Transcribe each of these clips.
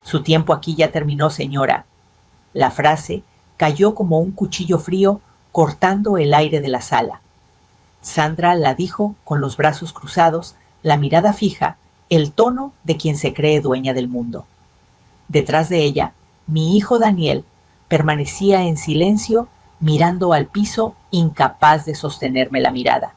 Su tiempo aquí ya terminó, señora. La frase cayó como un cuchillo frío cortando el aire de la sala. Sandra la dijo con los brazos cruzados, la mirada fija, el tono de quien se cree dueña del mundo. Detrás de ella, mi hijo Daniel permanecía en silencio, mirando al piso, incapaz de sostenerme la mirada.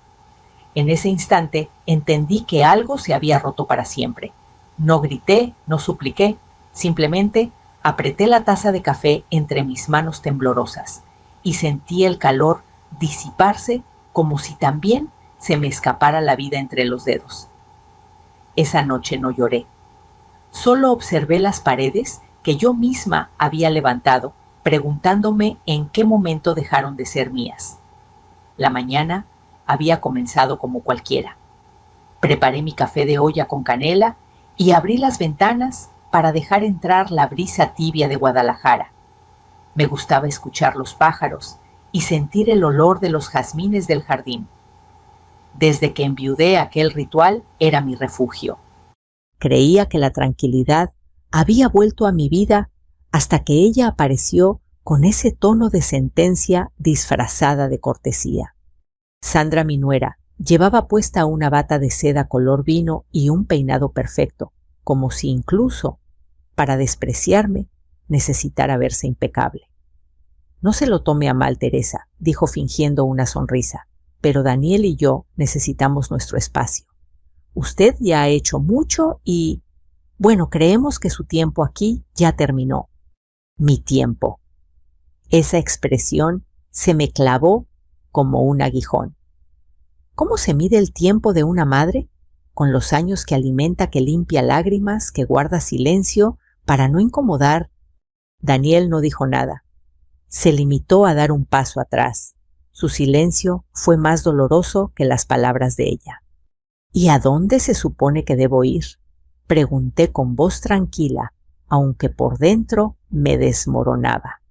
En ese instante entendí que algo se había roto para siempre. No grité, no supliqué, simplemente apreté la taza de café entre mis manos temblorosas y sentí el calor disiparse como si también se me escapara la vida entre los dedos. Esa noche no lloré. Solo observé las paredes que yo misma había levantado, preguntándome en qué momento dejaron de ser mías. La mañana había comenzado como cualquiera. Preparé mi café de olla con canela y abrí las ventanas para dejar entrar la brisa tibia de Guadalajara. Me gustaba escuchar los pájaros y sentir el olor de los jazmines del jardín. Desde que enviudé aquel ritual era mi refugio. Creía que la tranquilidad había vuelto a mi vida hasta que ella apareció con ese tono de sentencia disfrazada de cortesía. Sandra, mi nuera, llevaba puesta una bata de seda color vino y un peinado perfecto, como si incluso, para despreciarme, necesitara verse impecable. No se lo tome a mal, Teresa, dijo fingiendo una sonrisa, pero Daniel y yo necesitamos nuestro espacio. Usted ya ha hecho mucho y, bueno, creemos que su tiempo aquí ya terminó. Mi tiempo. Esa expresión se me clavó como un aguijón. ¿Cómo se mide el tiempo de una madre? Con los años que alimenta, que limpia lágrimas, que guarda silencio para no incomodar. Daniel no dijo nada. Se limitó a dar un paso atrás. Su silencio fue más doloroso que las palabras de ella. ¿Y a dónde se supone que debo ir? Pregunté con voz tranquila, aunque por dentro me desmoronaba.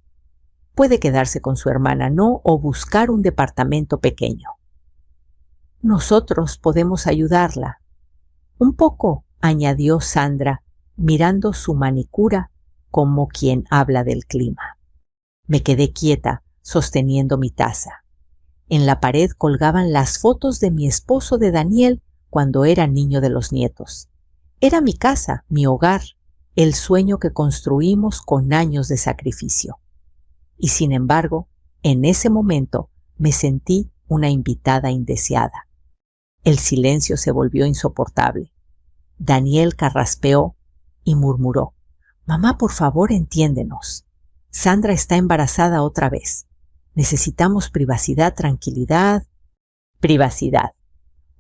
Puede quedarse con su hermana, ¿no? O buscar un departamento pequeño. Nosotros podemos ayudarla. Un poco, añadió Sandra, mirando su manicura como quien habla del clima. Me quedé quieta, sosteniendo mi taza. En la pared colgaban las fotos de mi esposo, de Daniel, cuando era niño, de los nietos. Era mi casa, mi hogar, el sueño que construimos con años de sacrificio. Y sin embargo, en ese momento me sentí una invitada indeseada. El silencio se volvió insoportable. Daniel carraspeó y murmuró: «Mamá, por favor, entiéndenos. Sandra está embarazada otra vez. Necesitamos privacidad, tranquilidad». Privacidad.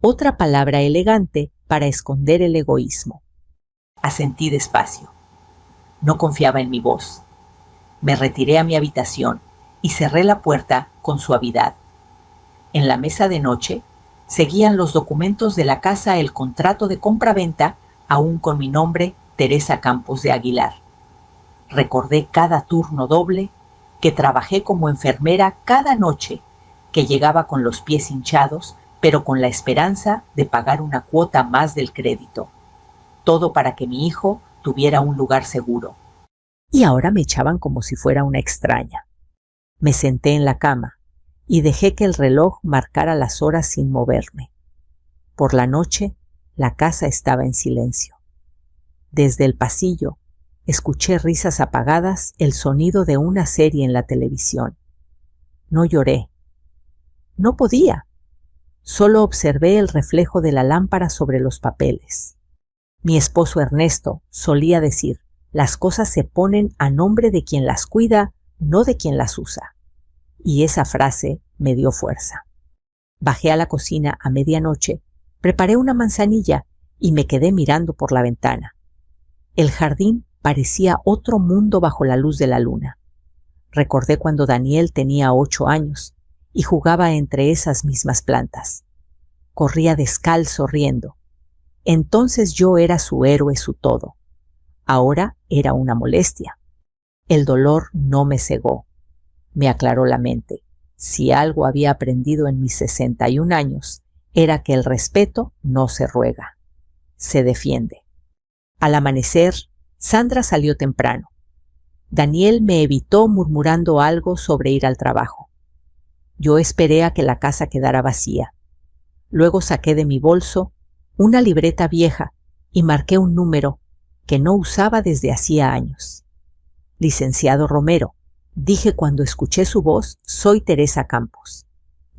Otra palabra elegante para esconder el egoísmo. Asentí despacio. No confiaba en mi voz. Me retiré a mi habitación y cerré la puerta con suavidad. En la mesa de noche seguían los documentos de la casa, el contrato de compra-venta, aún con mi nombre, Teresa Campos de Aguilar. Recordé cada turno doble, que trabajé como enfermera cada noche, que llegaba con los pies hinchados, pero con la esperanza de pagar una cuota más del crédito. Todo para que mi hijo tuviera un lugar seguro. Y ahora me echaban como si fuera una extraña. Me senté en la cama y dejé que el reloj marcara las horas sin moverme. Por la noche, la casa estaba en silencio. Desde el pasillo, escuché risas apagadas, el sonido de una serie en la televisión. No lloré. No podía. Solo observé el reflejo de la lámpara sobre los papeles. Mi esposo Ernesto solía decir: las cosas se ponen a nombre de quien las cuida, no de quien las usa. Y esa frase me dio fuerza. Bajé a la cocina a medianoche, preparé una manzanilla y me quedé mirando por la ventana. El jardín parecía otro mundo bajo la luz de la luna. Recordé cuando Daniel tenía 8 años y jugaba entre esas mismas plantas. Corría descalzo riendo. Entonces yo era su héroe, su todo. Ahora era una molestia. El dolor no me cegó. Me aclaró la mente. Si algo había aprendido en mis 61 años, era que el respeto no se ruega, se defiende. Al amanecer, Sandra salió temprano. Daniel me evitó murmurando algo sobre ir al trabajo. Yo esperé a que la casa quedara vacía. Luego saqué de mi bolso una libreta vieja y marqué un número que no usaba desde hacía años. Licenciado Romero, dije cuando escuché su voz, soy Teresa Campos.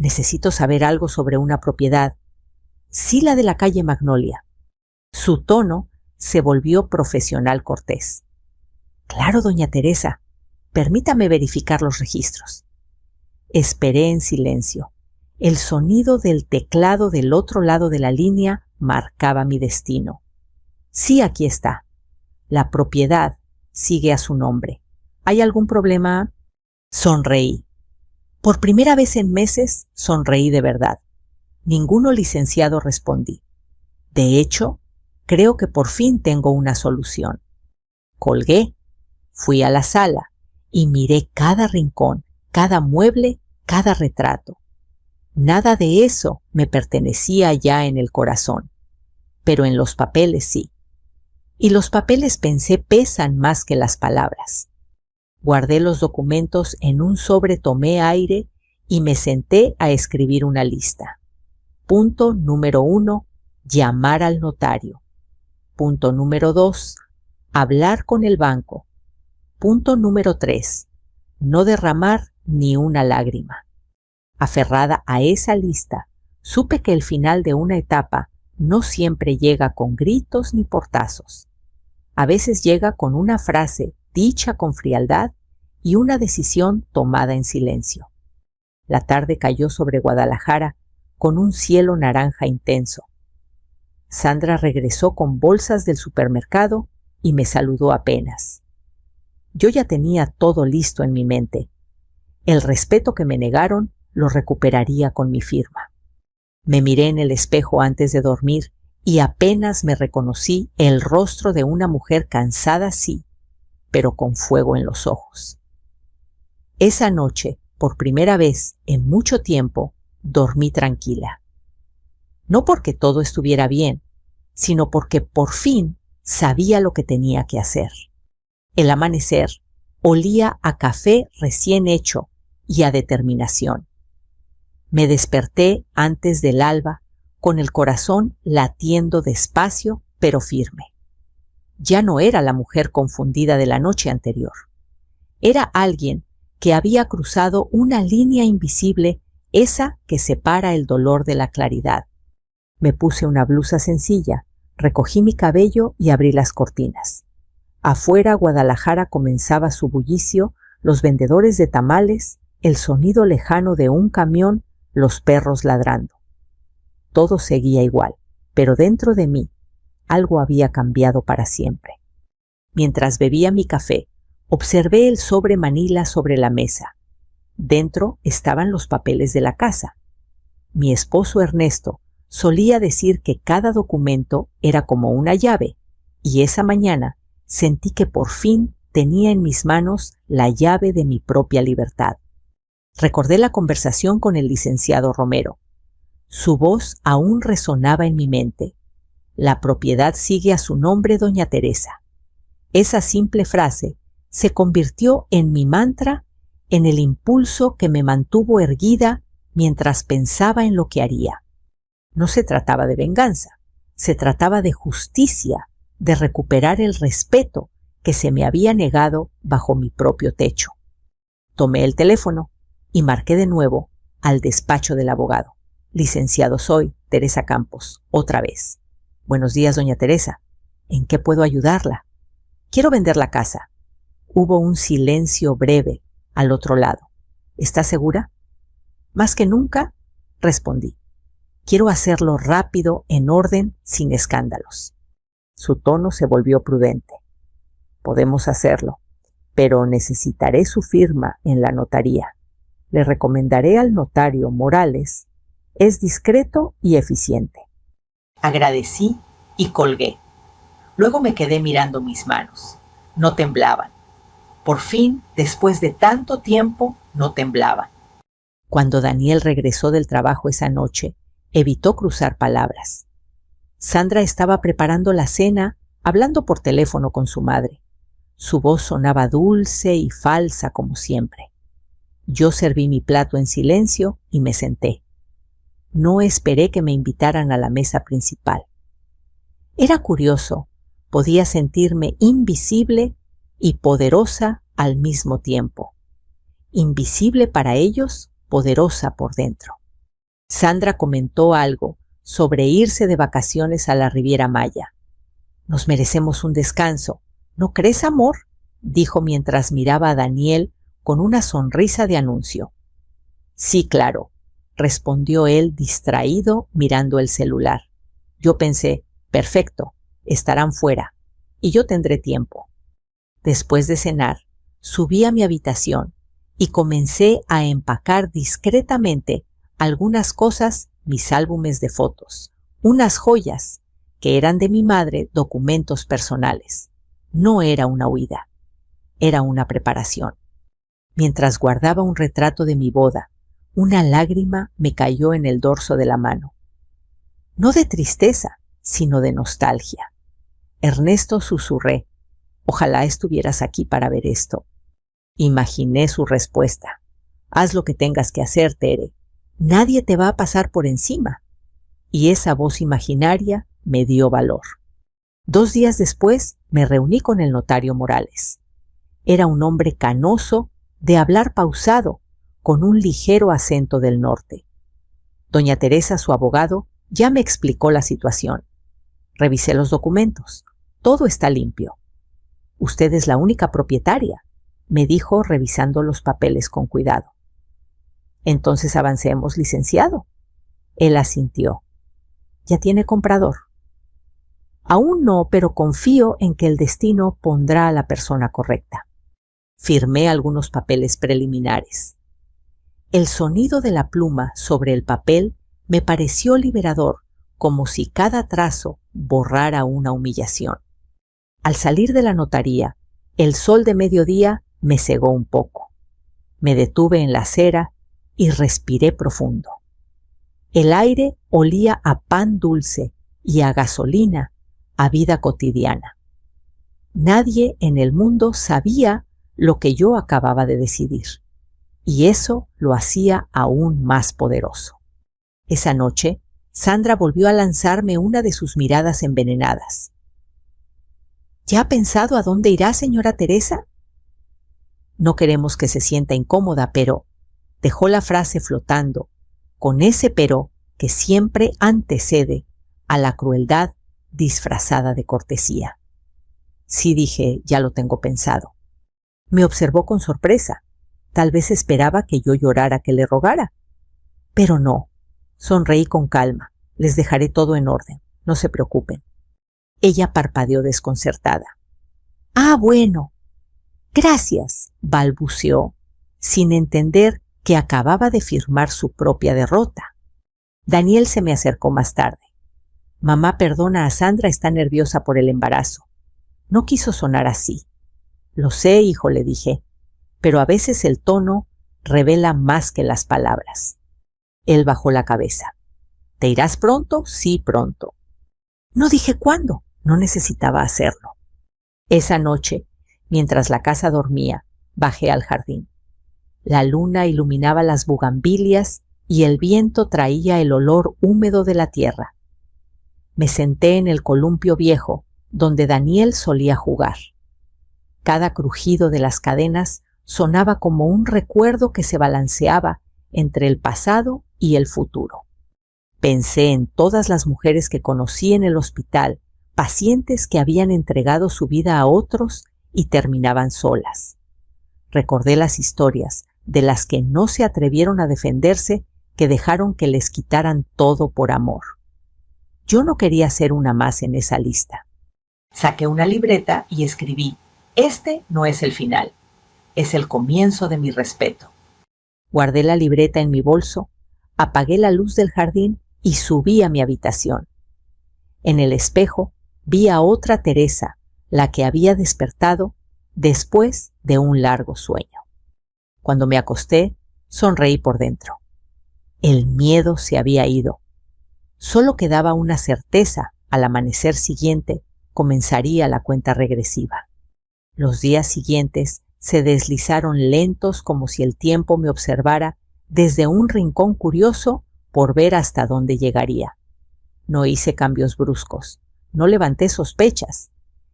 Necesito saber algo sobre una propiedad. Sí, la de la calle Magnolia. Su tono se volvió profesional cortés. Claro, doña Teresa. Permítame verificar los registros. Esperé en silencio. El sonido del teclado del otro lado de la línea marcaba mi destino. Sí, aquí está. La propiedad sigue a su nombre. ¿Hay algún problema? Sonreí. Por primera vez en meses, sonreí de verdad. Ninguno, licenciado, respondí. De hecho, creo que por fin tengo una solución. Colgué, fui a la sala y miré cada rincón, cada mueble, cada retrato. Nada de eso me pertenecía ya en el corazón, pero en los papeles sí. Y los papeles, pensé, pesan más que las palabras. Guardé los documentos en un sobre, tomé aire y me senté a escribir una lista. Punto número 1, llamar al notario. Punto número 2, hablar con el banco. Punto número 3, no derramar ni una lágrima. Aferrada a esa lista, supe que el final de una etapa no siempre llega con gritos ni portazos. A veces llega con una frase dicha con frialdad y una decisión tomada en silencio. La tarde cayó sobre Guadalajara con un cielo naranja intenso. Sandra regresó con bolsas del supermercado y me saludó apenas. Yo ya tenía todo listo en mi mente. El respeto que me negaron lo recuperaría con mi firma. Me miré en el espejo antes de dormir y apenas me reconocí el rostro de una mujer cansada, sí, pero con fuego en los ojos. Esa noche, por primera vez en mucho tiempo, dormí tranquila. No porque todo estuviera bien, sino porque por fin sabía lo que tenía que hacer. El amanecer olía a café recién hecho y a determinación. Me desperté antes del alba, con el corazón latiendo despacio pero firme. Ya no era la mujer confundida de la noche anterior. Era alguien que había cruzado una línea invisible, esa que separa el dolor de la claridad. Me puse una blusa sencilla, recogí mi cabello y abrí las cortinas. Afuera, Guadalajara comenzaba su bullicio, los vendedores de tamales, el sonido lejano de un camión, los perros ladrando. Todo seguía igual, pero dentro de mí algo había cambiado para siempre. Mientras bebía mi café, observé el sobre manila sobre la mesa. Dentro estaban los papeles de la casa. Mi esposo Ernesto solía decir que cada documento era como una llave, y esa mañana sentí que por fin tenía en mis manos la llave de mi propia libertad. Recordé la conversación con el licenciado Romero. Su voz aún resonaba en mi mente. La propiedad sigue a su nombre, doña Teresa. Esa simple frase se convirtió en mi mantra, en el impulso que me mantuvo erguida mientras pensaba en lo que haría. No se trataba de venganza, se trataba de justicia, de recuperar el respeto que se me había negado bajo mi propio techo. Tomé el teléfono y marqué de nuevo al despacho del abogado. Licenciado, soy Teresa Campos, otra vez. Buenos días, doña Teresa. ¿En qué puedo ayudarla? Quiero vender la casa. Hubo un silencio breve al otro lado. ¿Está segura? Más que nunca, respondí. Quiero hacerlo rápido, en orden, sin escándalos. Su tono se volvió prudente. Podemos hacerlo, pero necesitaré su firma en la notaría. Le recomendaré al notario Morales. Es discreto y eficiente. Agradecí y colgué. Luego me quedé mirando mis manos. No temblaban. Por fin, después de tanto tiempo, no temblaban. Cuando Daniel regresó del trabajo esa noche, evitó cruzar palabras. Sandra estaba preparando la cena hablando por teléfono con su madre. Su voz sonaba dulce y falsa como siempre. Yo serví mi plato en silencio y me senté. No esperé que me invitaran a la mesa principal. Era curioso, podía sentirme invisible y poderosa al mismo tiempo. Invisible para ellos, poderosa por dentro. Sandra comentó algo sobre irse de vacaciones a la Riviera Maya. Nos merecemos un descanso, ¿no crees, amor?, dijo mientras miraba a Daniel con una sonrisa de anuncio. Sí, claro, respondió él distraído mirando el celular. Yo pensé, perfecto, estarán fuera, y yo tendré tiempo. Después de cenar, subí a mi habitación y comencé a empacar discretamente algunas cosas, mis álbumes de fotos, unas joyas, que eran de mi madre, documentos personales. No era una huida, era una preparación. Mientras guardaba un retrato de mi boda, una lágrima me cayó en el dorso de la mano. No de tristeza, sino de nostalgia. Ernesto, susurré, ojalá estuvieras aquí para ver esto. Imaginé su respuesta. Haz lo que tengas que hacer, Tere. Nadie te va a pasar por encima. Y esa voz imaginaria me dio valor. 2 días después me reuní con el notario Morales. Era un hombre canoso, de hablar pausado, con un ligero acento del norte. Doña Teresa, su abogado, ya me explicó la situación. Revisé los documentos. Todo está limpio. Usted es la única propietaria, me dijo revisando los papeles con cuidado. Entonces avancemos, licenciado. Él asintió. ¿Ya tiene comprador? Aún no, pero confío en que el destino pondrá a la persona correcta. Firmé algunos papeles preliminares. El sonido de la pluma sobre el papel me pareció liberador, como si cada trazo borrara una humillación. Al salir de la notaría, el sol de mediodía me cegó un poco. Me detuve en la acera y respiré profundo. El aire olía a pan dulce y a gasolina, a vida cotidiana. Nadie en el mundo sabía lo que yo acababa de decidir, y eso lo hacía aún más poderoso. Esa noche, Sandra volvió a lanzarme una de sus miradas envenenadas. ¿Ya ha pensado a dónde irá, señora Teresa? No queremos que se sienta incómoda, pero dejó la frase flotando, con ese pero que siempre antecede a la crueldad disfrazada de cortesía. Sí, dije, ya lo tengo pensado. Me observó con sorpresa. Tal vez esperaba que yo llorara, que le rogara. Pero no. Sonreí con calma. Les dejaré todo en orden. No se preocupen. Ella parpadeó desconcertada. Ah, bueno. Gracias, balbuceó, sin entender que acababa de firmar su propia derrota. Daniel se me acercó más tarde. Mamá perdona a Sandra, está nerviosa por el embarazo. No quiso sonar así. Lo sé, hijo, le dije, pero a veces el tono revela más que las palabras. Él bajó la cabeza. ¿Te irás pronto? Sí, pronto. No dije cuándo, no necesitaba hacerlo. Esa noche, mientras la casa dormía, bajé al jardín. La luna iluminaba las bugambilias y el viento traía el olor húmedo de la tierra. Me senté en el columpio viejo, donde Daniel solía jugar. Cada crujido de las cadenas sonaba como un recuerdo que se balanceaba entre el pasado y el futuro. Pensé en todas las mujeres que conocí en el hospital, pacientes que habían entregado su vida a otros y terminaban solas. Recordé las historias de las que no se atrevieron a defenderse, que dejaron que les quitaran todo por amor. Yo no quería ser una más en esa lista. Saqué una libreta y escribí: este no es el final, es el comienzo de mi respeto. Guardé la libreta en mi bolso, apagué la luz del jardín y subí a mi habitación. En el espejo vi a otra Teresa, la que había despertado después de un largo sueño. Cuando me acosté, sonreí por dentro. El miedo se había ido. Solo quedaba una certeza al amanecer siguiente comenzaría la cuenta regresiva. Los días siguientes se deslizaron lentos como si el tiempo me observara desde un rincón curioso por ver hasta dónde llegaría. No hice cambios bruscos, no levanté sospechas.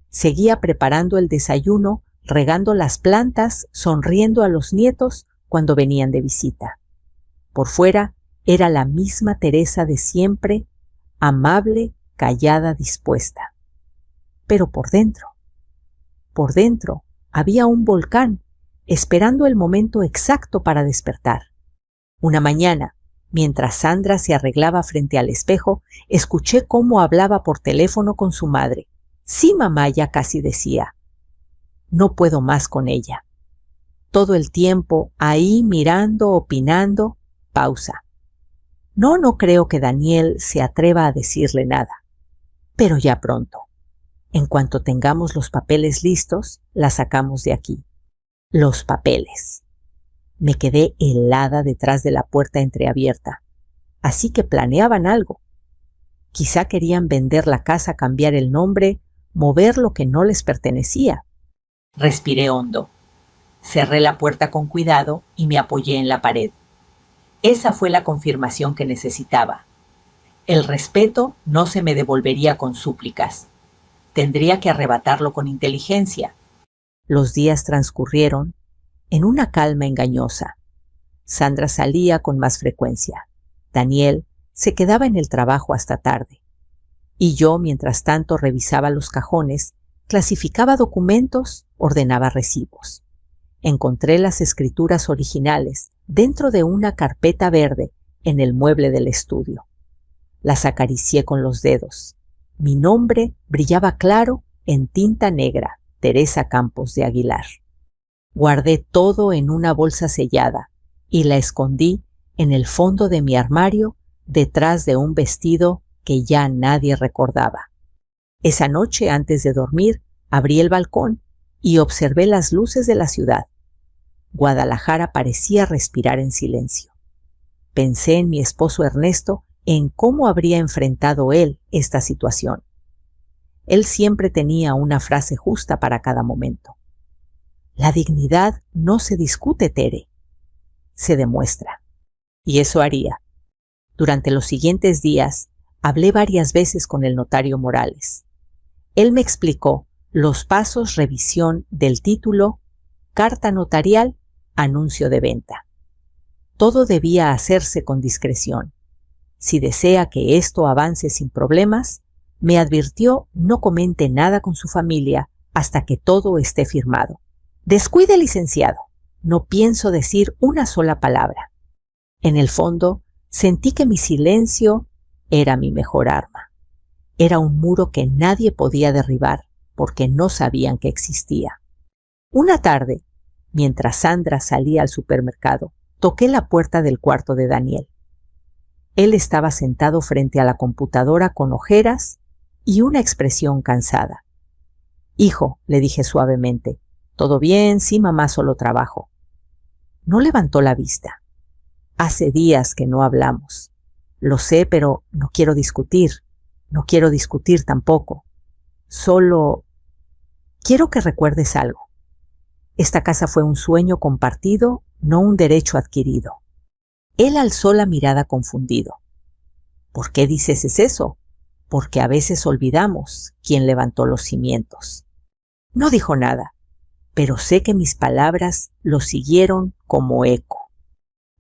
Seguía preparando el desayuno, regando las plantas, sonriendo a los nietos cuando venían de visita. Por fuera era la misma Teresa de siempre, amable, callada, dispuesta. Pero por dentro había un volcán esperando el momento exacto para despertar. Una mañana, mientras Sandra se arreglaba frente al espejo, escuché cómo hablaba por teléfono con su madre. Sí, mamá, ya casi decía. No puedo más con ella. Todo el tiempo ahí mirando, opinando, pausa. No creo que Daniel se atreva a decirle nada. Pero ya pronto. En cuanto tengamos los papeles listos, la sacamos de aquí. Los papeles. Me quedé helada detrás de la puerta entreabierta. Así que planeaban algo. Quizá querían vender la casa, cambiar el nombre, mover lo que no les pertenecía. Respiré hondo. Cerré la puerta con cuidado y me apoyé en la pared. Esa fue la confirmación que necesitaba. El respeto no se me devolvería con súplicas. Tendría que arrebatarlo con inteligencia. Los días transcurrieron en una calma engañosa. Sandra salía con más frecuencia. Daniel se quedaba en el trabajo hasta tarde. Y yo, mientras tanto, revisaba los cajones, clasificaba documentos, ordenaba recibos. Encontré las escrituras originales dentro de una carpeta verde en el mueble del estudio. Las acaricié con los dedos. Mi nombre brillaba claro en tinta negra, Teresa Campos de Aguilar. Guardé todo en una bolsa sellada y la escondí en el fondo de mi armario detrás de un vestido que ya nadie recordaba. Esa noche, antes de dormir, abrí el balcón y observé las luces de la ciudad. Guadalajara parecía respirar en silencio. Pensé en mi esposo Ernesto, en cómo habría enfrentado él esta situación. Él siempre tenía una frase justa para cada momento. La dignidad no se discute, Tere, se demuestra. Y eso haría. Durante los siguientes días, hablé varias veces con el notario Morales. Él me explicó los pasos revisión del título, carta notarial, anuncio de venta. Todo debía hacerse con discreción. Si desea que esto avance sin problemas, me advirtió no comente nada con su familia hasta que todo esté firmado. Descuide, licenciado. No pienso decir una sola palabra. En el fondo, sentí que mi silencio era mi mejor arma. Era un muro que nadie podía derribar porque no sabían que existía. Una tarde, mientras Sandra salía al supermercado, toqué la puerta del cuarto de Daniel. Él estaba sentado frente a la computadora con ojeras y una expresión cansada. Hijo, le dije suavemente, ¿todo bien? Sí, mamá, solo trabajo. No levantó la vista. Hace días que no hablamos. Lo sé, pero no quiero discutir. No quiero discutir tampoco. Solo quiero que recuerdes algo. Esta casa fue un sueño compartido, no un derecho adquirido. Él alzó la mirada confundido. ¿Por qué dices eso? Porque a veces olvidamos quién levantó los cimientos. No dijo nada, pero sé que mis palabras lo siguieron como eco.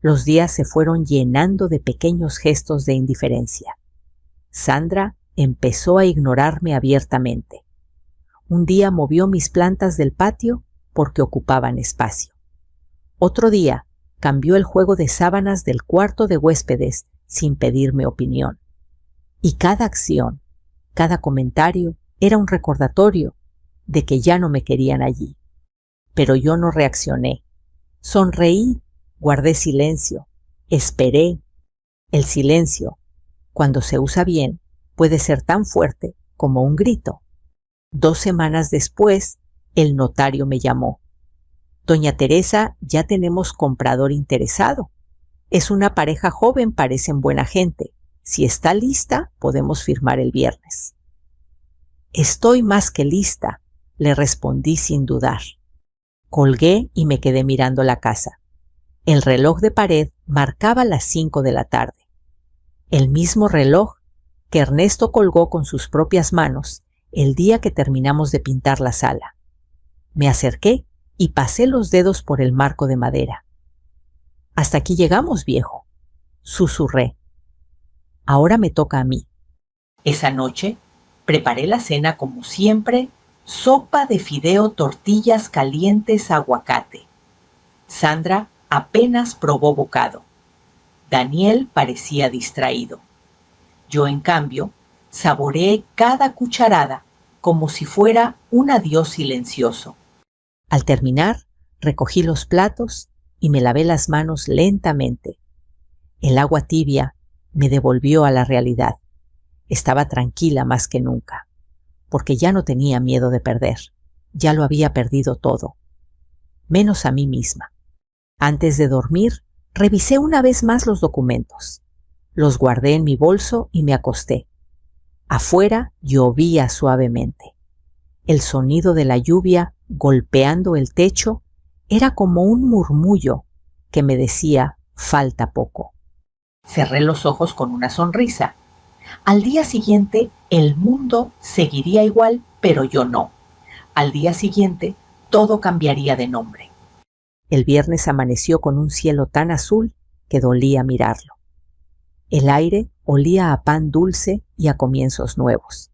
Los días se fueron llenando de pequeños gestos de indiferencia. Sandra empezó a ignorarme abiertamente. Un día movió mis plantas del patio porque ocupaban espacio. Otro día cambió el juego de sábanas del cuarto de huéspedes sin pedirme opinión. Y cada acción, cada comentario era un recordatorio de que ya no me querían allí. Pero yo no reaccioné. Sonreí, guardé silencio, esperé. El silencio, cuando se usa bien, puede ser tan fuerte como un grito. 2 semanas después, el notario me llamó. Doña Teresa, ya tenemos comprador interesado. Es una pareja joven, parecen buena gente. Si está lista, podemos firmar el viernes. Estoy más que lista, le respondí sin dudar. Colgué y me quedé mirando la casa. El reloj de pared marcaba las 5 de la tarde. El mismo reloj que Ernesto colgó con sus propias manos el día que terminamos de pintar la sala. Me acerqué y pasé los dedos por el marco de madera. «Hasta aquí llegamos, viejo», susurré. Ahora me toca a mí. Esa noche preparé la cena como siempre: sopa de fideo, tortillas calientes, aguacate. Sandra apenas probó bocado. Daniel parecía distraído. Yo, en cambio, saboreé cada cucharada como si fuera un adiós silencioso. Al terminar, recogí los platos y me lavé las manos lentamente. El agua tibia me devolvió a la realidad. Estaba tranquila más que nunca, porque ya no tenía miedo de perder. Ya lo había perdido todo, menos a mí misma. Antes de dormir, revisé una vez más los documentos. Los guardé en mi bolso y me acosté. Afuera llovía suavemente. El sonido de la lluvia golpeando el techo era como un murmullo que me decía: falta poco. Cerré los ojos con una sonrisa. Al día siguiente el mundo seguiría igual, pero yo no. Al día siguiente todo cambiaría de nombre. El viernes amaneció con un cielo tan azul que dolía mirarlo. El aire olía a pan dulce y a comienzos nuevos.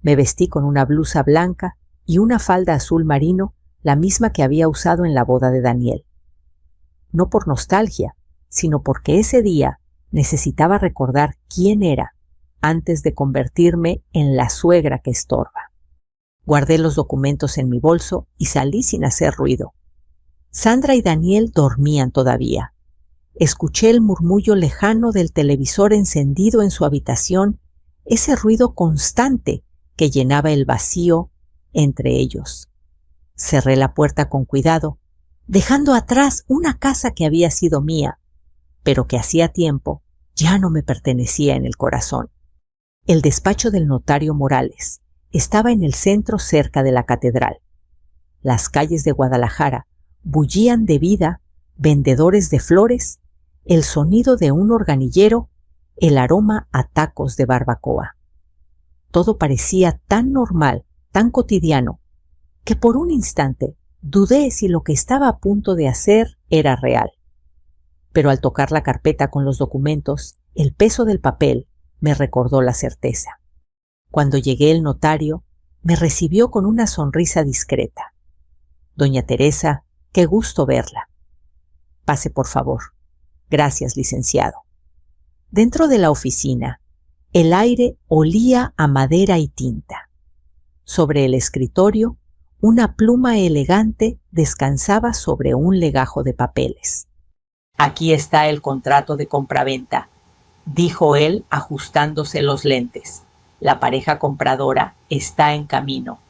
Me vestí con una blusa blanca y una falda azul marino, la misma que había usado en la boda de Daniel. No por nostalgia, sino porque ese día necesitaba recordar quién era antes de convertirme en la suegra que estorba. Guardé los documentos en mi bolso y salí sin hacer ruido. Sandra y Daniel dormían todavía. Escuché el murmullo lejano del televisor encendido en su habitación, ese ruido constante que llenaba el vacío entre ellos. Cerré la puerta con cuidado, dejando atrás una casa que había sido mía, pero que hacía tiempo ya no me pertenecía en el corazón. El despacho del notario Morales estaba en el centro, cerca de la catedral. Las calles de Guadalajara bullían de vida, vendedores de flores, el sonido de un organillero, el aroma a tacos de barbacoa. Todo parecía tan normal, tan cotidiano, que por un instante dudé si lo que estaba a punto de hacer era real. Pero al tocar la carpeta con los documentos, el peso del papel me recordó la certeza. Cuando llegué, el notario me recibió con una sonrisa discreta. «Doña Teresa, qué gusto verla. Pase, por favor». «Gracias, licenciado». Dentro de la oficina, el aire olía a madera y tinta. Sobre el escritorio, una pluma elegante descansaba sobre un legajo de papeles. «Aquí está el contrato de compraventa», dijo él ajustándose los lentes. «La pareja compradora está en camino.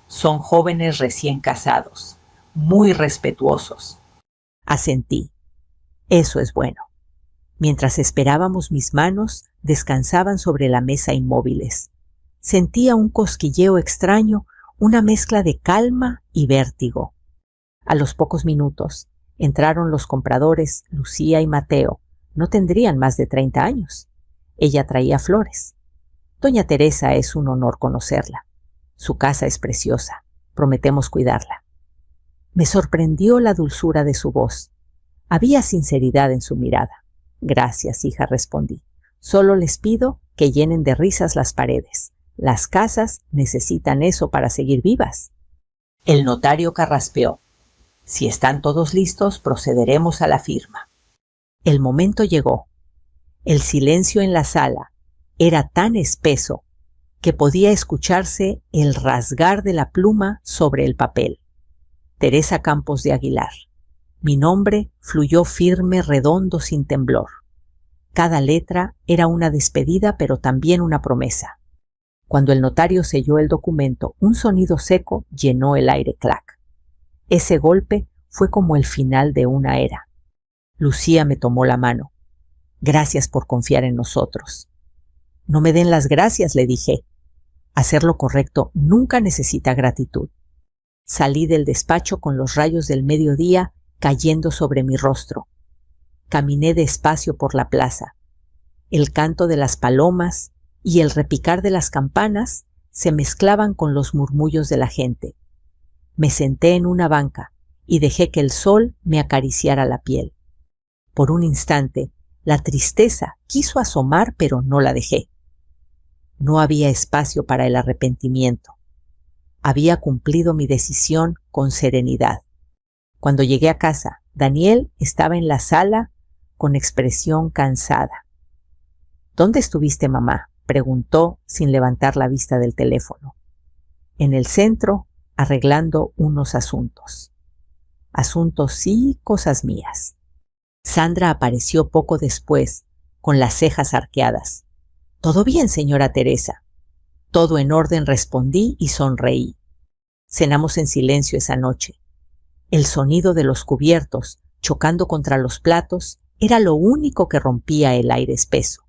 Son jóvenes recién casados, muy respetuosos». Asentí. Eso es bueno. Mientras esperábamos, mis manos descansaban sobre la mesa inmóviles. Sentía un cosquilleo extraño, una mezcla de calma y vértigo. A los pocos minutos entraron los compradores, Lucía y Mateo. No tendrían más de 30 años. Ella traía flores. Doña Teresa, es un honor conocerla. Su casa es preciosa. Prometemos cuidarla. Me sorprendió la dulzura de su voz. Había sinceridad en su mirada. «Gracias, hija», respondí. «Solo les pido que llenen de risas las paredes. Las casas necesitan eso para seguir vivas». El notario carraspeó. «Si están todos listos, procederemos a la firma». El momento llegó. El silencio en la sala era tan espeso que podía escucharse el rasgar de la pluma sobre el papel. Teresa Campos de Aguilar. Mi nombre fluyó firme, redondo, sin temblor. Cada letra era una despedida, pero también una promesa. Cuando el notario selló el documento, un sonido seco llenó el aire. Clac. Ese golpe fue como el final de una era. Lucía me tomó la mano. «Gracias por confiar en nosotros». «No me den las gracias», le dije. Hacer lo correcto nunca necesita gratitud. Salí del despacho con los rayos del mediodía cayendo sobre mi rostro. Caminé despacio por la plaza. El canto de las palomas y el repicar de las campanas se mezclaban con los murmullos de la gente. Me senté en una banca y dejé que el sol me acariciara la piel. Por un instante, la tristeza quiso asomar, pero no la dejé. No había espacio para el arrepentimiento. Había cumplido mi decisión con serenidad. Cuando llegué a casa, Daniel estaba en la sala con expresión cansada. ¿Dónde estuviste, mamá?, preguntó sin levantar la vista del teléfono. En el centro, arreglando unos asuntos. Asuntos sí, cosas mías. Sandra apareció poco después, con las cejas arqueadas. «¿Todo bien, señora Teresa?» «Todo en orden», respondí y sonreí. Cenamos en silencio esa noche. El sonido de los cubiertos chocando contra los platos era lo único que rompía el aire espeso.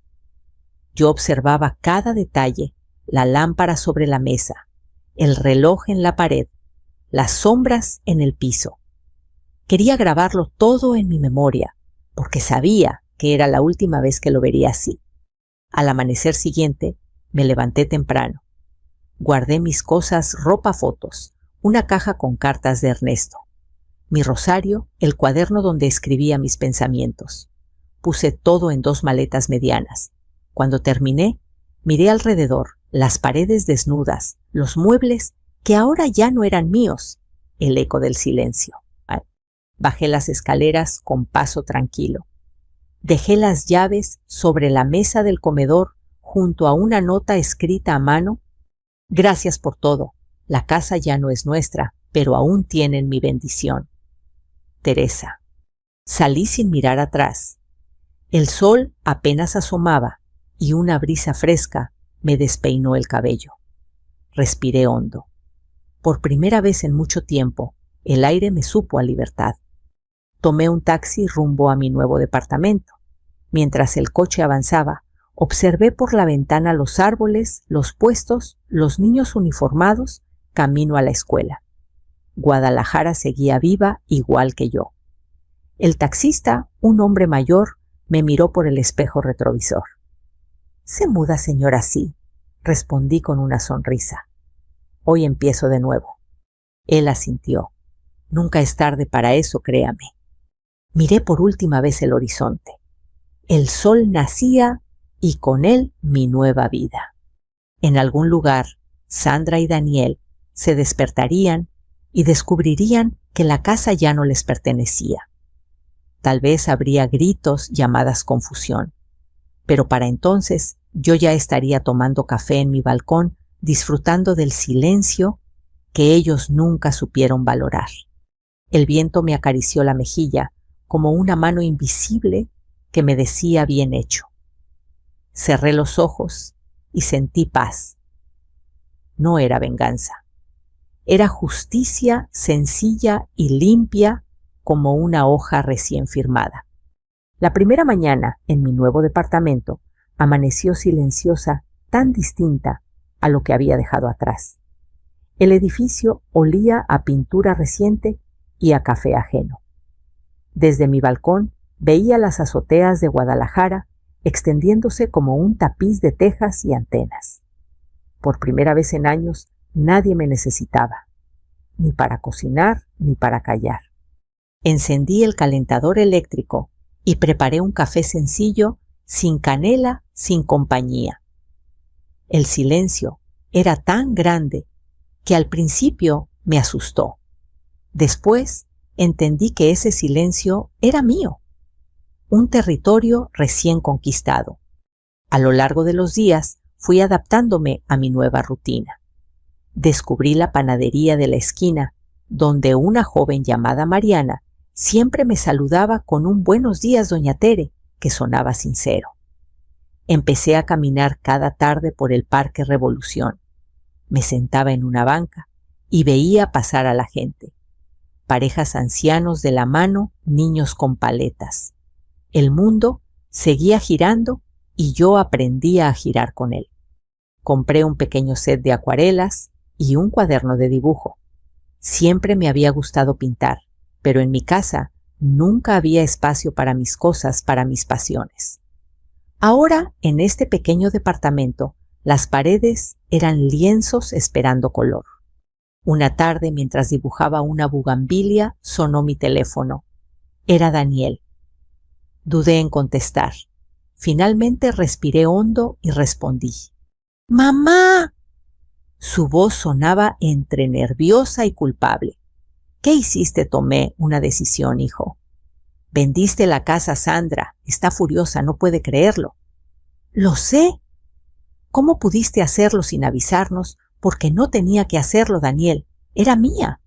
Yo observaba cada detalle, la lámpara sobre la mesa, el reloj en la pared, las sombras en el piso. Quería grabarlo todo en mi memoria, porque sabía que era la última vez que lo vería así. Al amanecer siguiente, me levanté temprano. Guardé mis cosas, ropa, fotos, una caja con cartas de Ernesto, mi rosario, el cuaderno donde escribía mis pensamientos. Puse todo en 2 maletas medianas. Cuando terminé, miré alrededor, las paredes desnudas, los muebles que ahora ya no eran míos, el eco del silencio. Bajé las escaleras con paso tranquilo. Dejé las llaves sobre la mesa del comedor junto a una nota escrita a mano. «Gracias por todo. La casa ya no es nuestra, pero aún tienen mi bendición. Teresa». Salí sin mirar atrás. El sol apenas asomaba y una brisa fresca me despeinó el cabello. Respiré hondo. Por primera vez en mucho tiempo, el aire me supo a libertad. Tomé un taxi rumbo a mi nuevo departamento. Mientras el coche avanzaba, observé por la ventana los árboles, los puestos, los niños uniformados, camino a la escuela. Guadalajara seguía viva igual que yo. El taxista, un hombre mayor, me miró por el espejo retrovisor. «¿Se muda, señora?» «Sí», respondí con una sonrisa. «Hoy empiezo de nuevo». Él asintió. «Nunca es tarde para eso, créame». Miré por última vez el horizonte. El sol nacía y con él mi nueva vida. En algún lugar, Sandra y Daniel se despertarían y descubrirían que la casa ya no les pertenecía. Tal vez habría gritos, llamadas, confusión. Pero para entonces yo ya estaría tomando café en mi balcón, disfrutando del silencio que ellos nunca supieron valorar. El viento me acarició la mejilla como una mano invisible que me decía bien hecho. Cerré los ojos y sentí paz. No era venganza. Era justicia sencilla y limpia como una hoja recién firmada. La primera mañana en mi nuevo departamento amaneció silenciosa, tan distinta a lo que había dejado atrás. El edificio olía a pintura reciente y a café ajeno. Desde mi balcón veía las azoteas de Guadalajara extendiéndose como un tapiz de tejas y antenas. Por primera vez en años nadie me necesitaba, ni para cocinar ni para callar. Encendí el calentador eléctrico y preparé un café sencillo, sin canela, sin compañía. El silencio era tan grande que al principio me asustó. Después entendí que ese silencio era mío, un territorio recién conquistado. A lo largo de los días fui adaptándome a mi nueva rutina. Descubrí la panadería de la esquina, donde una joven llamada Mariana siempre me saludaba con un «Buenos días, doña Tere», que sonaba sincero. Empecé a caminar cada tarde por el Parque Revolución. Me sentaba en una banca y veía pasar a la gente. Parejas ancianos de la mano, niños con paletas. El mundo seguía girando y yo aprendía a girar con él. Compré un pequeño set de acuarelas y un cuaderno de dibujo. Siempre me había gustado pintar, pero en mi casa nunca había espacio para mis cosas, para mis pasiones. Ahora, en este pequeño departamento, las paredes eran lienzos esperando color. Una tarde, mientras dibujaba una bugambilia, sonó mi teléfono. Era Daniel. Dudé en contestar. Finalmente respiré hondo y respondí. ¡Mamá! Su voz sonaba entre nerviosa y culpable. ¿Qué hiciste? Tomé una decisión, hijo. Vendiste la casa a Sandra. Está furiosa, no puede creerlo. Lo sé. ¿Cómo pudiste hacerlo sin avisarnos? Porque no tenía que hacerlo, Daniel. Era mía.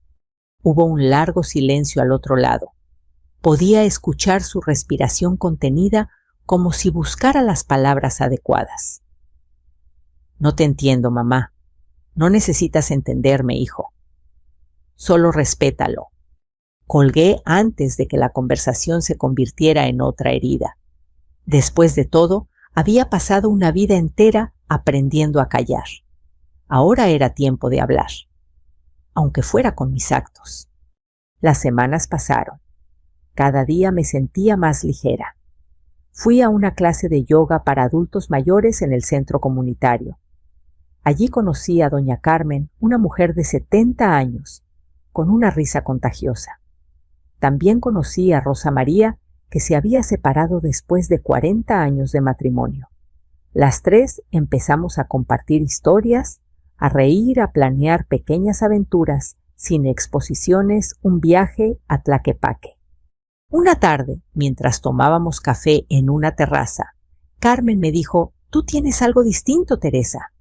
Hubo un largo silencio al otro lado. Podía escuchar su respiración contenida como si buscara las palabras adecuadas. No te entiendo, mamá. No necesitas entenderme, hijo. Solo respétalo. Colgué antes de que la conversación se convirtiera en otra herida. Después de todo, había pasado una vida entera aprendiendo a callar. Ahora era tiempo de hablar, aunque fuera con mis actos. Las semanas pasaron. Cada día me sentía más ligera. Fui a una clase de yoga para adultos mayores en el centro comunitario. Allí conocí a doña Carmen, una mujer de 70 años, con una risa contagiosa. También conocí a Rosa María, que se había separado después de 40 años de matrimonio. Las tres empezamos a compartir historias, a reír, a planear pequeñas aventuras, sin exposiciones, un viaje a Tlaquepaque. Una tarde, mientras tomábamos café en una terraza, Carmen me dijo, «Tú tienes algo distinto, Teresa».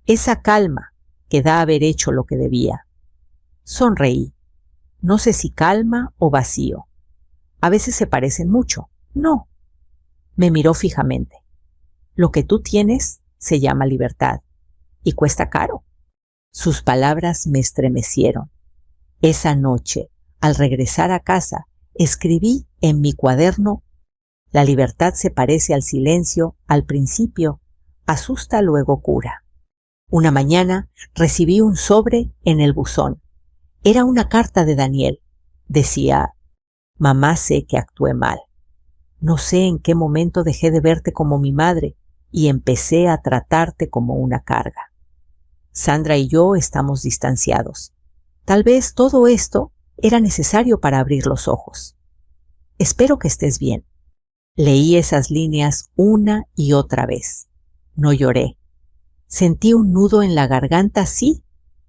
Esa calma que da haber hecho lo que debía. Sonreí. No sé si calma o vacío. A veces se parecen mucho. No. Me miró fijamente. Lo que tú tienes se llama libertad y cuesta caro. Sus palabras me estremecieron. Esa noche, al regresar a casa, escribí en mi cuaderno: la libertad se parece al silencio, al principio, asusta, luego cura. Una mañana recibí un sobre en el buzón. Era una carta de Daniel. Decía: mamá, sé que actué mal. No sé en qué momento dejé de verte como mi madre y empecé a tratarte como una carga. Sandra y yo estamos distanciados. Tal vez todo esto era necesario para abrir los ojos. Espero que estés bien. Leí esas líneas una y otra vez. No lloré. Sentí un nudo en la garganta, sí,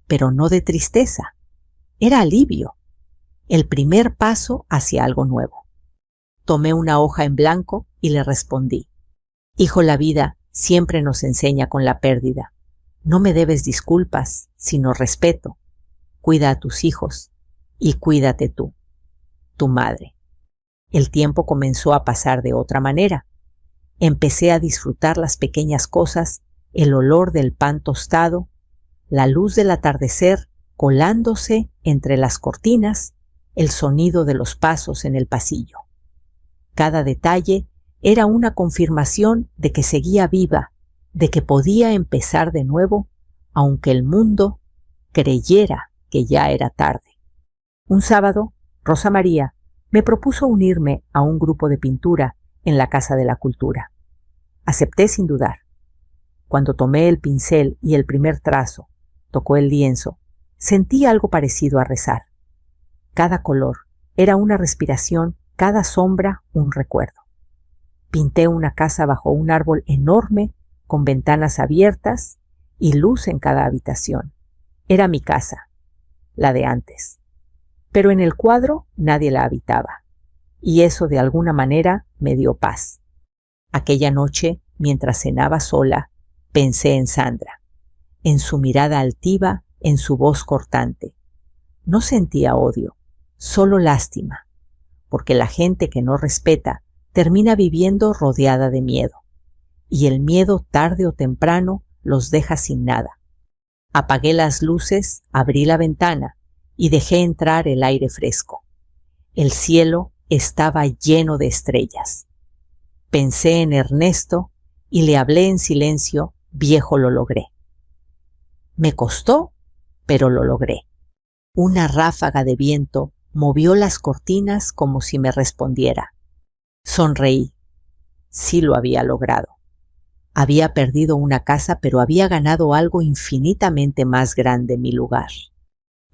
pero no de tristeza. Era alivio. El primer paso hacia algo nuevo. Tomé una hoja en blanco y le respondí: hijo, la vida siempre nos enseña con la pérdida. No me debes disculpas, sino respeto. Cuida a tus hijos y cuídate tú, tu madre. El tiempo comenzó a pasar de otra manera. Empecé a disfrutar las pequeñas cosas, el olor del pan tostado, la luz del atardecer colándose entre las cortinas, el sonido de los pasos en el pasillo. Cada detalle era una confirmación de que seguía viva, de que podía empezar de nuevo, aunque el mundo creyera que ya era tarde. Un sábado, Rosa María me propuso unirme a un grupo de pintura en la Casa de la Cultura. Acepté sin dudar. Cuando tomé el pincel y el primer trazo, tocó el lienzo, sentí algo parecido a rezar. Cada color era una respiración, cada sombra un recuerdo. Pinté una casa bajo un árbol enorme, con ventanas abiertas y luz en cada habitación. Era mi casa, la de antes. Pero en el cuadro nadie la habitaba, y eso de alguna manera me dio paz. Aquella noche, mientras cenaba sola, pensé en Sandra, en su mirada altiva, en su voz cortante. No sentía odio, solo lástima, porque la gente que no respeta termina viviendo rodeada de miedo, y el miedo tarde o temprano los deja sin nada. Apagué las luces, abrí la ventana y dejé entrar el aire fresco. El cielo estaba lleno de estrellas. Pensé en Ernesto y le hablé en silencio: viejo, lo logré. Me costó, pero lo logré. Una ráfaga de viento movió las cortinas como si me respondiera. Sonreí. Sí lo había logrado. Había perdido una casa, pero había ganado algo infinitamente más grande en mi lugar.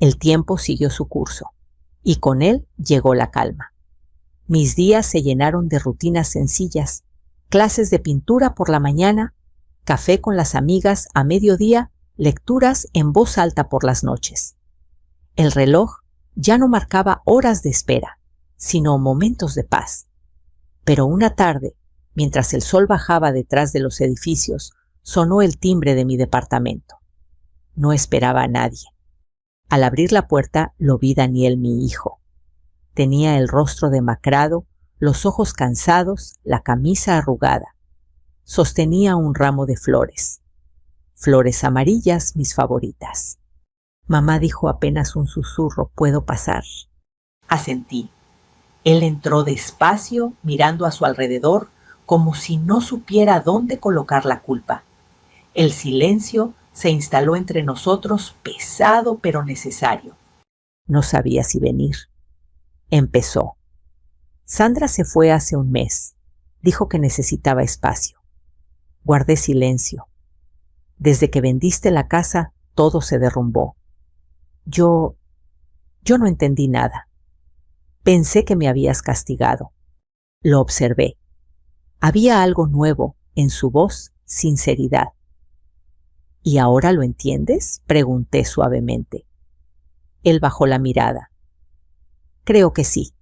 El tiempo siguió su curso, y con él llegó la calma. Mis días se llenaron de rutinas sencillas, clases de pintura por la mañana, café con las amigas a mediodía, lecturas en voz alta por las noches. El reloj ya no marcaba horas de espera, sino momentos de paz. Pero una tarde, mientras el sol bajaba detrás de los edificios, sonó el timbre de mi departamento. No esperaba a nadie. Al abrir la puerta lo vi Daniel, mi hijo. Tenía el rostro demacrado, los ojos cansados, la camisa arrugada. Sostenía un ramo de flores. Flores amarillas, mis favoritas. Mamá dijo apenas un susurro, ¿puedo pasar? Asentí. Él entró despacio, mirando a su alrededor, como si no supiera dónde colocar la culpa. El silencio se instaló entre nosotros, pesado pero necesario. No sabía si venir. Empezó. Sandra se fue hace un mes. Dijo que necesitaba espacio. Guardé silencio. Desde que vendiste la casa, todo se derrumbó. Yo no entendí nada. Pensé que me habías castigado. Lo observé. Había algo nuevo en su voz, sinceridad. ¿Y ahora lo entiendes?, pregunté suavemente. Él bajó la mirada. Creo que sí.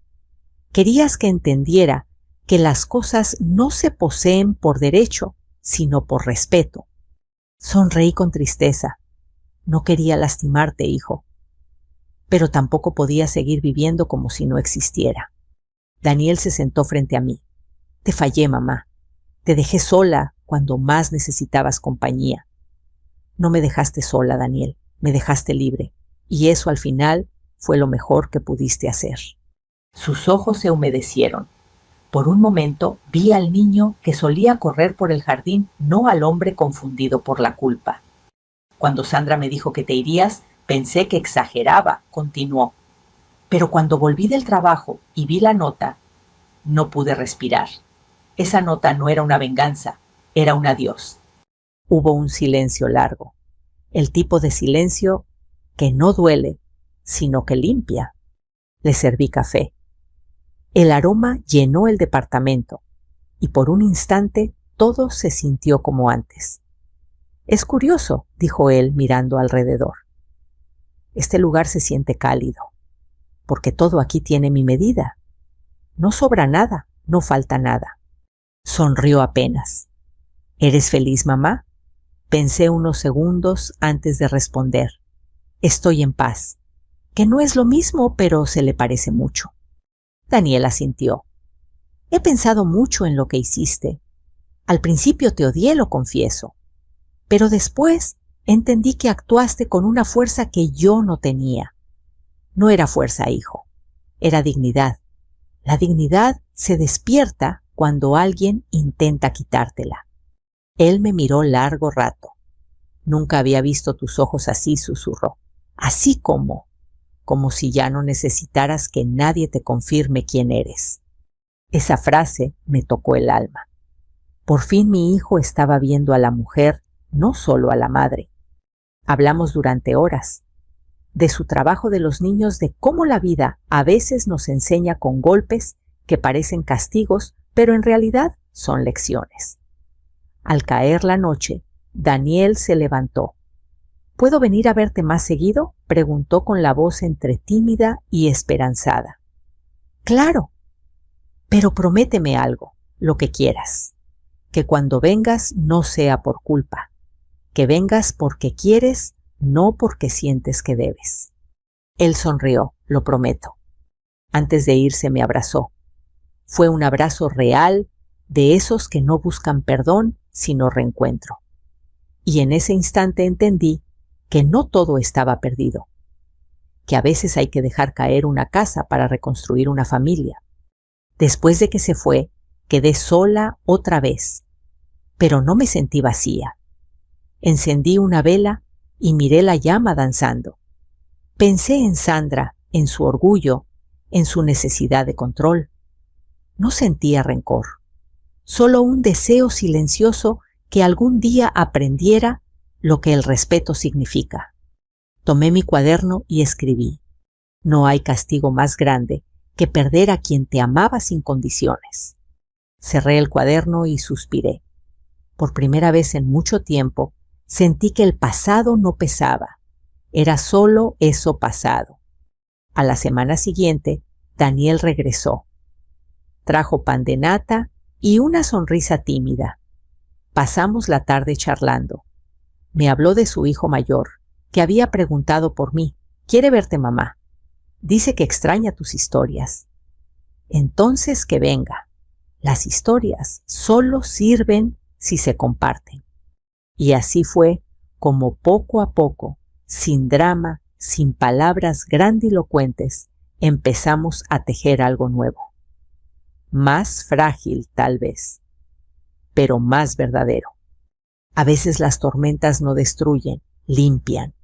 Querías que entendiera que las cosas no se poseen por derecho, sino por respeto. Sonreí con tristeza. No quería lastimarte, hijo. Pero tampoco podía seguir viviendo como si no existiera. Daniel se sentó frente a mí. Te fallé, mamá. Te dejé sola cuando más necesitabas compañía. No me dejaste sola, Daniel. Me dejaste libre. Y eso al final fue lo mejor que pudiste hacer. Sus ojos se humedecieron. Por un momento vi al niño que solía correr por el jardín, no al hombre confundido por la culpa. Cuando Sandra me dijo que te irías, pensé que exageraba, continuó. Pero cuando volví del trabajo y vi la nota, no pude respirar. Esa nota no era una venganza, era un adiós. Hubo un silencio largo, el tipo de silencio que no duele, sino que limpia. Le serví café. El aroma llenó el departamento y por un instante todo se sintió como antes. Es curioso, dijo él mirando alrededor. Este lugar se siente cálido, porque todo aquí tiene mi medida. No sobra nada, no falta nada. Sonrió apenas. ¿Eres feliz, mamá? Pensé unos segundos antes de responder. Estoy en paz, que no es lo mismo, pero se le parece mucho. Daniel asintió. He pensado mucho en lo que hiciste. Al principio te odié, lo confieso, pero después entendí que actuaste con una fuerza que yo no tenía. No era fuerza, hijo, era dignidad. La dignidad se despierta cuando alguien intenta quitártela. Él me miró largo rato. Nunca había visto tus ojos así, susurró. Así como si ya no necesitaras que nadie te confirme quién eres. Esa frase me tocó el alma. Por fin mi hijo estaba viendo a la mujer, no solo a la madre. Hablamos durante horas, de su trabajo de los niños, de cómo la vida a veces nos enseña con golpes que parecen castigos, pero en realidad son lecciones. Al caer la noche, Daniel se levantó. ¿Puedo venir a verte más seguido?, preguntó con la voz entre tímida y esperanzada. Claro, pero prométeme algo, lo que quieras. Que cuando vengas no sea por culpa. Que vengas porque quieres, no porque sientes que debes. Él sonrió, lo prometo. Antes de irse me abrazó. Fue un abrazo real, de esos que no buscan perdón, sino reencuentro. Y en ese instante entendí que no todo estaba perdido, que a veces hay que dejar caer una casa para reconstruir una familia. Después de que se fue, quedé sola otra vez, pero no me sentí vacía. Encendí una vela y miré la llama danzando. Pensé en Sandra, en su orgullo, en su necesidad de control. No sentía rencor, solo un deseo silencioso que algún día aprendiera lo que el respeto significa. Tomé mi cuaderno y escribí: no hay castigo más grande que perder a quien te amaba sin condiciones. Cerré el cuaderno y suspiré. Por primera vez en mucho tiempo sentí que el pasado no pesaba. Era solo eso pasado. A la semana siguiente, Daniel regresó. Trajo pan de nata y una sonrisa tímida. Pasamos la tarde charlando. Me habló de su hijo mayor, que había preguntado por mí. Quiere verte, mamá. Dice que extraña tus historias. Entonces que venga. Las historias solo sirven si se comparten. Y así fue como poco a poco, sin drama, sin palabras grandilocuentes, empezamos a tejer algo nuevo. Más frágil, tal vez, pero más verdadero. A veces las tormentas no destruyen, limpian.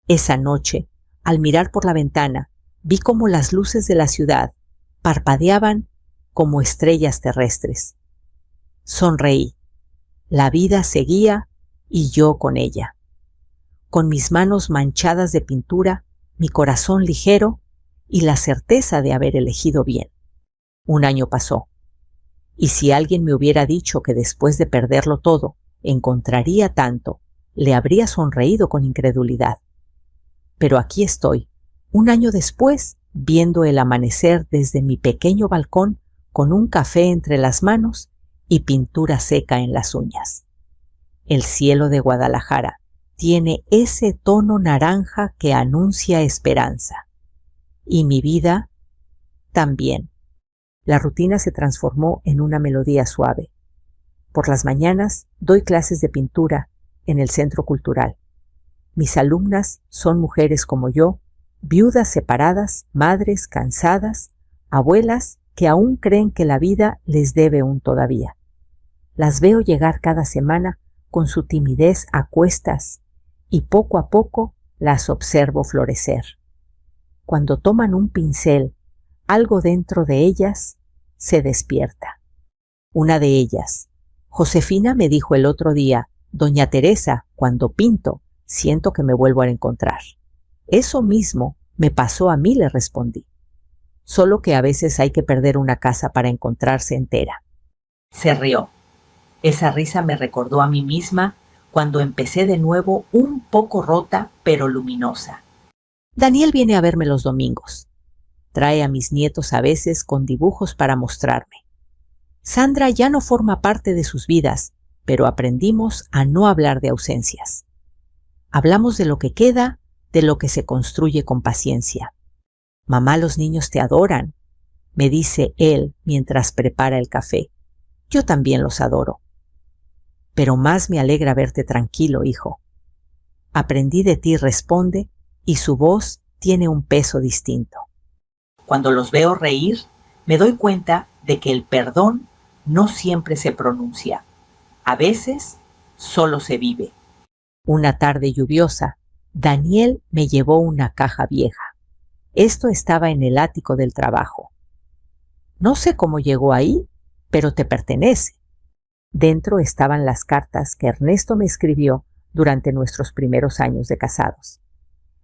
Esa noche, al mirar por la ventana, vi cómo las luces de la ciudad parpadeaban como estrellas terrestres. Sonreí. La vida seguía y yo con ella. Con mis manos manchadas de pintura, mi corazón ligero y la certeza de haber elegido bien. Un año pasó. Y si alguien me hubiera dicho que después de perderlo todo encontraría tanto, le habría sonreído con incredulidad. Pero aquí estoy, un año después, viendo el amanecer desde mi pequeño balcón con un café entre las manos y pintura seca en las uñas. El cielo de Guadalajara tiene ese tono naranja que anuncia esperanza. Y mi vida también. La rutina se transformó en una melodía suave. Por las mañanas doy clases de pintura en el Centro Cultural. Mis alumnas son mujeres como yo, viudas separadas, madres cansadas, abuelas que aún creen que la vida les debe un todavía. Las veo llegar cada semana con su timidez a cuestas y poco a poco las observo florecer. Cuando toman un pincel, algo dentro de ellas se despierta. Una de ellas, Josefina, me dijo el otro día: Doña Teresa, cuando pinto, siento que me vuelvo a encontrar. Eso mismo me pasó a mí, le respondí. Solo que a veces hay que perder una casa para encontrarse entera. Se rió. Esa risa me recordó a mí misma cuando empecé de nuevo un poco rota pero luminosa. Daniel viene a verme los domingos. Trae a mis nietos a veces con dibujos para mostrarme. Sandra ya no forma parte de sus vidas, pero aprendimos a no hablar de ausencias. Hablamos de lo que queda, de lo que se construye con paciencia. Mamá, los niños te adoran, me dice él mientras prepara el café. Yo también los adoro. Pero más me alegra verte tranquilo, hijo. Aprendí de ti, responde, y su voz tiene un peso distinto. Cuando los veo reír, me doy cuenta de que el perdón no siempre se pronuncia. A veces solo se vive. Una tarde lluviosa, Daniel me llevó una caja vieja. Esto estaba en el ático del trabajo. No sé cómo llegó ahí, pero te pertenece. Dentro estaban las cartas que Ernesto me escribió durante nuestros primeros años de casados.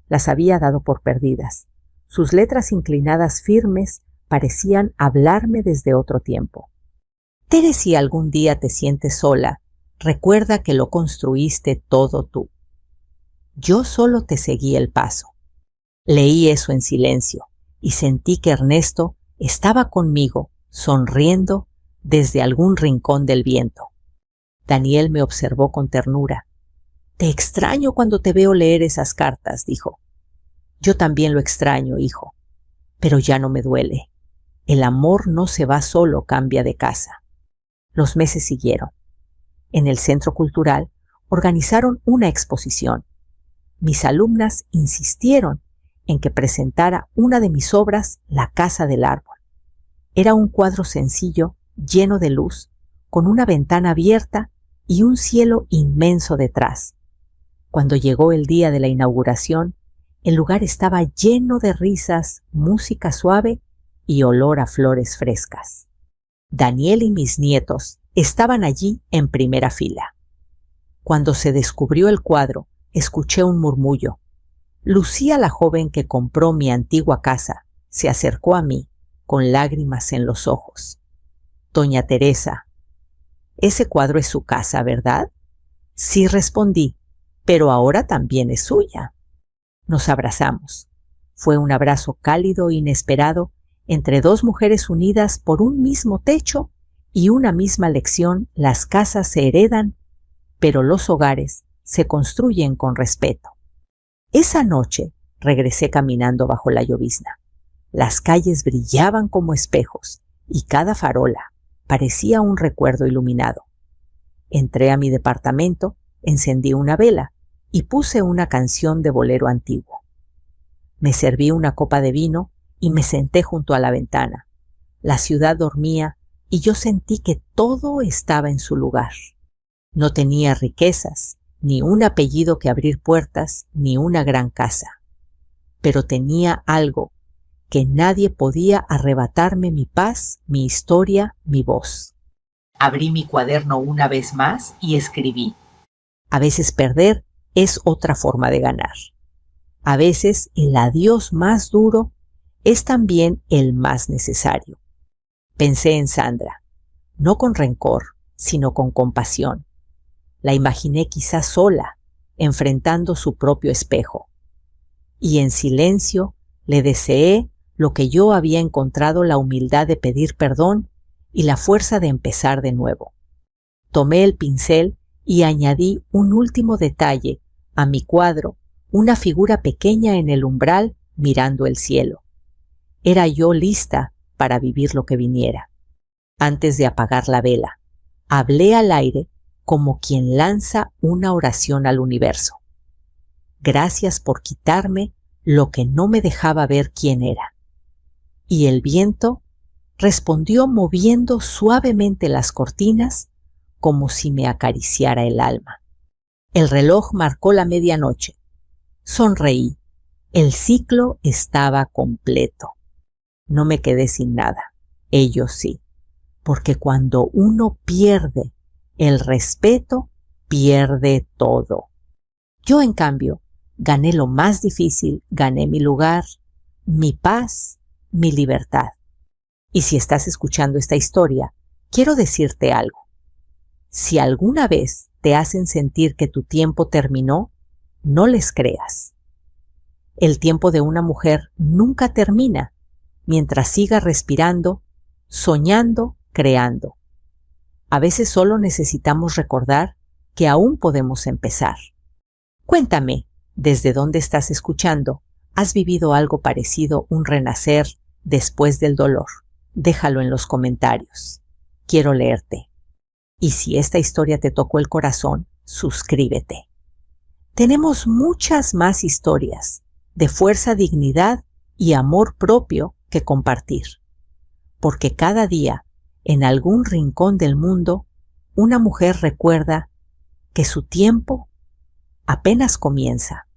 Las había dado por perdidas. Sus letras inclinadas firmes parecían hablarme desde otro tiempo. Tere, si algún día te sientes sola, recuerda que lo construiste todo tú. Yo solo te seguí el paso. Leí eso en silencio y sentí que Ernesto estaba conmigo, sonriendo desde algún rincón del viento. Daniel me observó con ternura. Te extraño cuando te veo leer esas cartas, dijo. Yo también lo extraño, hijo, pero ya no me duele. El amor no se va solo, cambia de casa. Los meses siguieron. En el Centro Cultural organizaron una exposición. Mis alumnas insistieron en que presentara una de mis obras, La Casa del Árbol. Era un cuadro sencillo, lleno de luz, con una ventana abierta y un cielo inmenso detrás. Cuando llegó el día de la inauguración, el lugar estaba lleno de risas, música suave y olor a flores frescas. Daniel y mis nietos estaban allí en primera fila. Cuando se descubrió el cuadro, escuché un murmullo. Lucía, la joven que compró mi antigua casa, se acercó a mí con lágrimas en los ojos. Doña Teresa, ese cuadro es su casa, ¿verdad? Sí, respondí, pero ahora también es suya. Nos abrazamos. Fue un abrazo cálido e inesperado entre dos mujeres unidas por un mismo techo y una misma lección. Las casas se heredan, pero los hogares se construyen con respeto. Esa noche regresé caminando bajo la llovizna. Las calles brillaban como espejos y cada farola parecía un recuerdo iluminado. Entré a mi departamento, encendí una vela y puse una canción de bolero antiguo. Me serví una copa de vino y me senté junto a la ventana. La ciudad dormía y yo sentí que todo estaba en su lugar. No tenía riquezas, ni un apellido que abrir puertas, ni una gran casa. Pero tenía algo que nadie podía arrebatarme: mi paz, mi historia, mi voz. Abrí mi cuaderno una vez más y escribí: a veces perder es otra forma de ganar. A veces el adiós más duro es también el más necesario. Pensé en Sandra, no con rencor, sino con compasión. La imaginé quizás sola, enfrentando su propio espejo. Y en silencio le deseé lo que yo había encontrado: la humildad de pedir perdón y la fuerza de empezar de nuevo. Tomé el pincel y añadí un último detalle a mi cuadro: una figura pequeña en el umbral mirando el cielo. Era yo lista para vivir lo que viniera. Antes de apagar la vela, hablé al aire como quien lanza una oración al universo. Gracias por quitarme lo que no me dejaba ver quién era. Y el viento respondió moviendo suavemente las cortinas como si me acariciara el alma. El reloj marcó la medianoche. Sonreí. El ciclo estaba completo. No me quedé sin nada. Ellos sí. Porque cuando uno pierde el respeto, pierde todo. Yo, en cambio, gané lo más difícil, gané mi lugar, mi paz, mi libertad. Y si estás escuchando esta historia, quiero decirte algo. Si alguna vez te hacen sentir que tu tiempo terminó, no les creas. El tiempo de una mujer nunca termina mientras siga respirando, soñando, creando. A veces solo necesitamos recordar que aún podemos empezar. Cuéntame, ¿desde dónde estás escuchando? ¿Has vivido algo parecido, un renacer después del dolor? Déjalo en los comentarios. Quiero leerte. Y si esta historia te tocó el corazón, suscríbete. Tenemos muchas más historias de fuerza, dignidad y amor propio que compartir. Porque cada día, en algún rincón del mundo, una mujer recuerda que su tiempo apenas comienza.